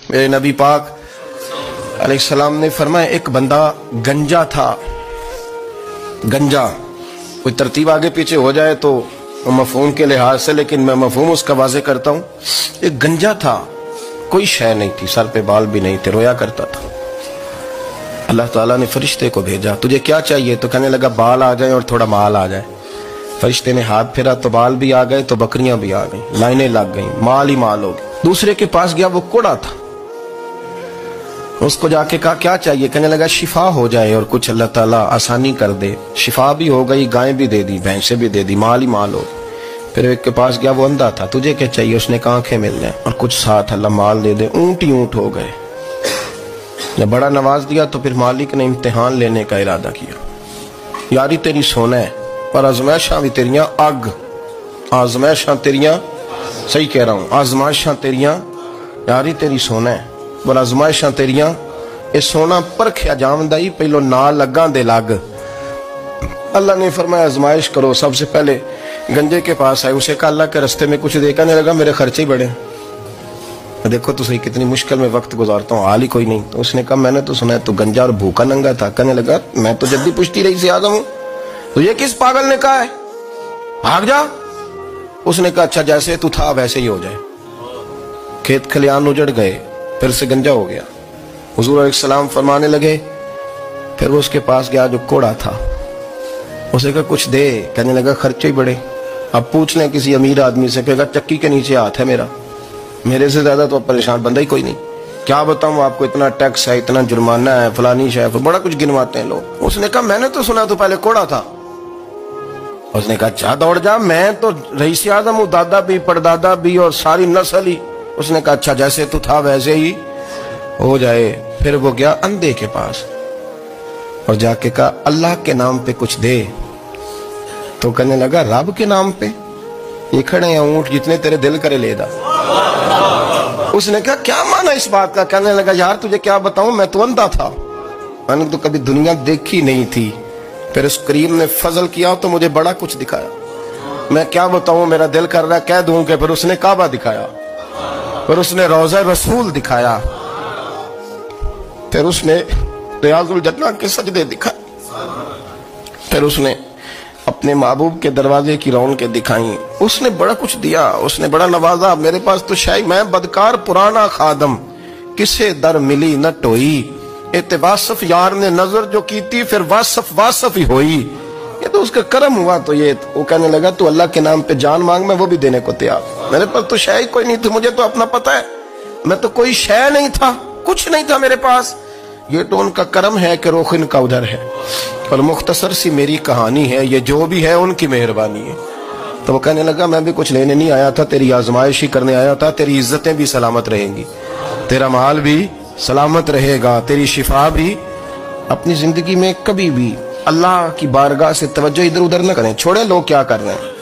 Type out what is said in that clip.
میرے نبی پاک علیہ السلام نے فرمایا ایک بندہ گنجا تھا. گنجا کوئی ترتیب آگے پیچھے ہو جائے تو مفہوم کے لحاظ سے، لیکن میں مفہوم اس کا واضح کرتا ہوں. ایک گنجا تھا، کوئی شے نہیں تھی، سر پہ بال بھی نہیں تھے، رویا کرتا تھا. اللہ تعالیٰ نے فرشتے کو بھیجا، تجھے کیا چاہیے؟ تو کہنے لگا بال آ جائیں اور تھوڑا مال آ جائے. فرشتے نے ہاتھ پھیرا تو بال بھی آ گئے تو بکریاں بھی آ گئیں، لائنیں لگ گئیں، مال ہی مال ہو گئے. دوسرے کے پاس گیا، وہ کوڑا تھا. اس کو جا کے کہا کیا چاہیے؟ کہنے لگا شفا ہو جائے اور کچھ اللہ تعالیٰ آسانی کر دے. شفا بھی ہو گئی، گائیں بھی دے دی، بھینسیں بھی دے دی، مال ہی مال ہو. پھر ایک کے پاس گیا، وہ اندھا تھا. تجھے کیا چاہیے؟ اس نے کہا آنکھیں مل جائیں اور کچھ ساتھ اللہ مال دے دے. اونٹ ہی اونٹ ہو گئے. جب بڑا نواز دیا تو پھر مالک نے امتحان لینے کا ارادہ کیا. یاری تیری سونا ہے اور آزمائشاں بھی تیریاں اگ. آزمائشاں تیریاں، صحیح کہہ رہا ہوں، آزمائشاں تیریاں، یاری تیری سونا ہے اور آزمائشاں تیریاں. اے سونا پرکھیا جامدائی پہلو نال لگاں دے لگ. اللہ نے فرمایا آزمائش کرو. سب سے پہلے گنجے کے پاس آئے، اسے کہا اللہ کے رستے میں کچھ دے. کہنے لگا میرے خرچے ہی بڑے. دیکھو تو صحیح کتنی مشکل میں وقت گزارتا ہوں، حال ہی کوئی نہیں. تو اس نے کہا میں نے تو سنا ہے تو گنجا اور بھوکا ننگا تھا. کہنے لگا میں تو جدی پشتی رہی سے آدم ہوں. تو یہ کس پاگل نے کہا ہے بھاگ جا؟ اس نے کہا اچھا جیسے تو تھا ویسے ہی ہو جائے. کھیت کھلیان اجڑ گئے، پھر سے گنجا ہو گیا. حضور علیہ السلام فرمانے لگے. پھر وہ اس کے پاس گیا جو کوڑا تھا، اسے کہا کچھ دے. کہنے لگا خرچے ہی بڑے. اب پوچھ لیں کسی امیر آدمی سے، کہے گا چکی کے نیچے ہاتھ ہے میرا، میرے سے زیادہ تو پریشان بندہ ہی کوئی نہیں. کیا بتاؤں آپ کو، اتنا ٹیکس ہے، اتنا جرمانہ ہے، فلانی شے، بڑا کچھ گنواتے ہیں لوگ. اس نے کہا میں نے تو سنا تو پہلے کوڑا تھا. اس نے کہا اچھا دوڑ جا، میں تو رئیس اعظم ہوں، دادا بھی پردادا بھی اور ساری نسل ہی. اس نے کہا اچھا جیسے تو تھا ویسے ہی ہو جائے. پھر وہ گیا اندھے کے پاس اور جا کے کہا اللہ کے نام پہ کچھ دے. تو کہنے لگا رب کے نام پہ؟ یہ کھڑے ہیں اونٹ، جتنے تیرے دل کرے لے دا. اس نے کہا کیا معنی اس بات کا؟ کہنے لگا یار تجھے کیا بتاؤں، میں تو اندھا تھا، میں نے تو کبھی دنیا دیکھی نہیں تھی. پھر اس کریم نے فضل کیا تو مجھے بڑا کچھ دکھایا. میں کیا بتاؤں، میرا دل کر رہا ہے کہہ دوں کہ پھر اس نے کعبہ دکھایا، پھر اس نے روضہ رسول دکھایا، پھر اس نے ریاض الجنہ کے سجدے دکھائے، پھر اس نے اپنے محبوب کے دروازے کی رونقیں دکھائیں. اس نے بڑا کچھ دیا، اس نے بڑا نوازا. میرے پاس تو شاید میں بدکار پرانا خادم، کسے در ملی نہ ٹوئی. واصف یار نے نظر جو کی تھی پھر واصف ہی ہوئی. یہ تو اس کا کرم ہوا. تو یہ وہ کہنے لگا تو اللہ کے نام پہ جان مانگ، میں وہ بھی دینے کو تیار. میرے پاس تو شے کوئی نہیں تھی، مجھے تو اپنا پتہ ہے، میں تو کوئی شے نہیں تھا، کچھ نہیں تھا میرے پاس. یہ تو ان کا کرم ہے کہ رخ ان کا ادھر ہے. اور مختصر سی میری کہانی ہے، یہ جو بھی ہے ان کی مہربانی ہے. تو وہ کہنے لگا میں بھی کچھ لینے نہیں آیا تھا، تیری آزمائش ہی کرنے آیا تھا. تیری عزتیں بھی سلامت رہیں گی، تیرا مال بھی سلامت رہے گا، تیری شفا بھی. اپنی زندگی میں کبھی بھی اللہ کی بارگاہ سے توجہ ادھر ادھر نہ کریں. چھوڑیں لوگ کیا کر رہے ہیں.